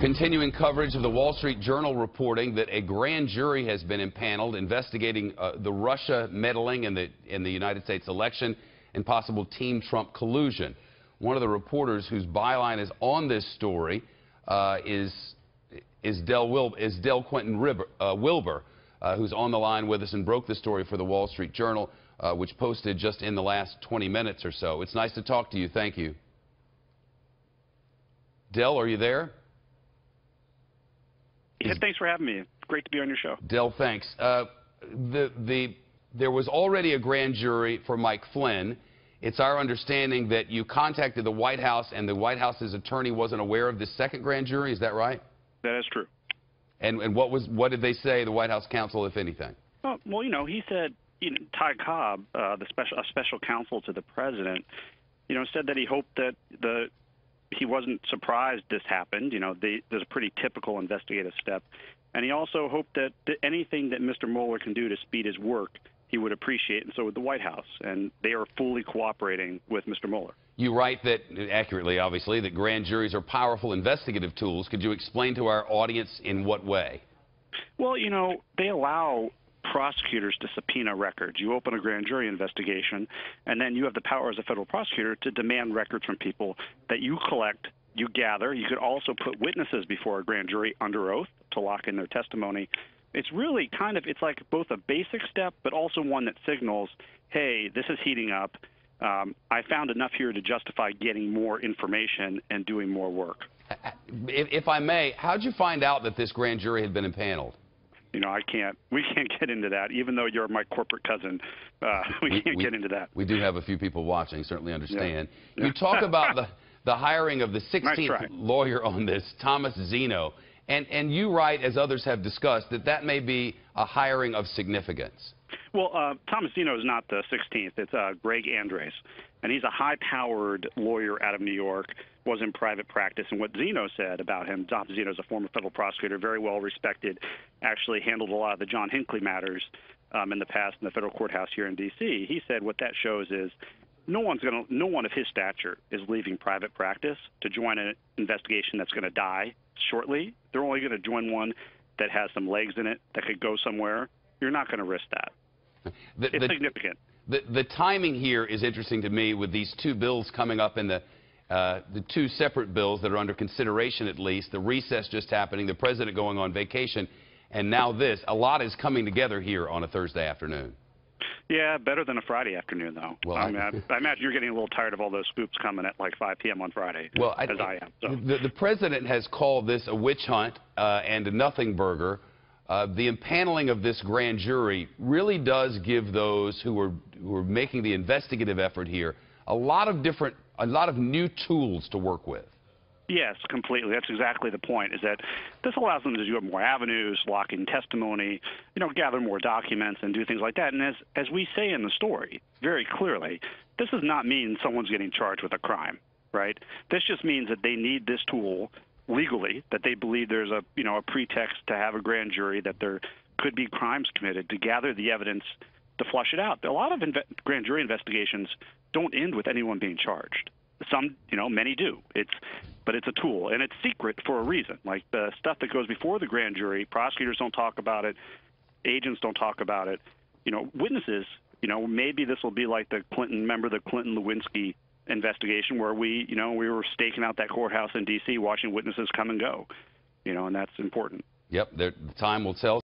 Continuing coverage of the Wall Street Journal reporting that a grand jury has been impaneled investigating the Russia meddling in the United States election and possible Team Trump collusion. One of the reporters whose byline is on this story is Del Quentin Wilbur, who's on the line with us and broke the story for the Wall Street Journal, which posted just in the last 20 minutes or so. It's nice to talk to you. Thank you. Del, are you there? Yeah, thanks for having me. It's great to be on your show. Del, thanks. There was already a grand jury for Mike Flynn. It's our understanding that you contacted the White House and the White House's attorney wasn't aware of this second grand jury. Is that right? That is true. And what did they say, the White House counsel, if anything? Well, he said, Ty Cobb, a special counsel to the president, said that he hoped that he wasn't surprised this happened. There's a pretty typical investigative step. And he also hoped that anything that Mr. Mueller can do to speed his work, he would appreciate, and so would the White House. And they are fully cooperating with Mr. Mueller. You write that, accurately, obviously, that grand juries are powerful investigative tools. Could you explain to our audience in what way? Well, they allow prosecutors to subpoena records. You open a grand jury investigation, and then you have the power as a federal prosecutor to demand records from people that you collect, you gather. You could also put witnesses before a grand jury under oath to lock in their testimony. It's really it's like both a basic step, but also one that signals, hey, this is heating up. I found enough here to justify getting more information and doing more work. If I may, how did you find out that this grand jury had been impaneled? We can't get into that. Even though you're my corporate cousin, we can't get into that. We do have a few people watching, certainly understand. Yeah. You talk about the hiring of the 16th Nice lawyer on this, Thomas Zeno, and you write, as others have discussed, that may be a hiring of significance. Well, Thomas Zeno is not the 16th. It's Greg Andres, and he's a high-powered lawyer out of New York, was in private practice. And what Zeno said about him, Tom Zeno is a former federal prosecutor, very well respected, actually handled a lot of the John Hinckley matters in the past in the federal courthouse here in D.C. He said what that shows is no one of his stature is leaving private practice to join an investigation that's going to die shortly. They're only going to join one that has some legs in it, that could go somewhere. You're not going to risk that. It's significant. The timing here is interesting to me with these two bills coming up in the two separate bills that are under consideration, at least. The recess just happening, the president going on vacation, and now this. A lot is coming together here on a Thursday afternoon. Yeah, better than a Friday afternoon, though. Well, I imagine you're getting a little tired of all those scoops coming at like 5 p.m. on Friday, as I am. So. The president has called this a witch hunt and a nothing burger. The impaneling of this grand jury really does give those who are making the investigative effort here a lot of new tools to work with. Yes, completely. That's exactly the point, is that this allows them to do more avenues, lock in testimony, gather more documents and do things like that. And as we say in the story very clearly, this does not mean someone's getting charged with a crime, right? This just means that they need this tool legally, that they believe there's a pretext to have a grand jury, that there could be crimes committed, to gather the evidence to flush it out. A lot of grand jury investigations don't end with anyone being charged. Some, many do. But it's a tool, and it's secret for a reason. Like the stuff that goes before the grand jury, prosecutors don't talk about it, agents don't talk about it. Witnesses, maybe this will be like the Clinton-Lewinsky investigation where we were staking out that courthouse in D.C. watching witnesses come and go, and that's important. Yep, the time will tell.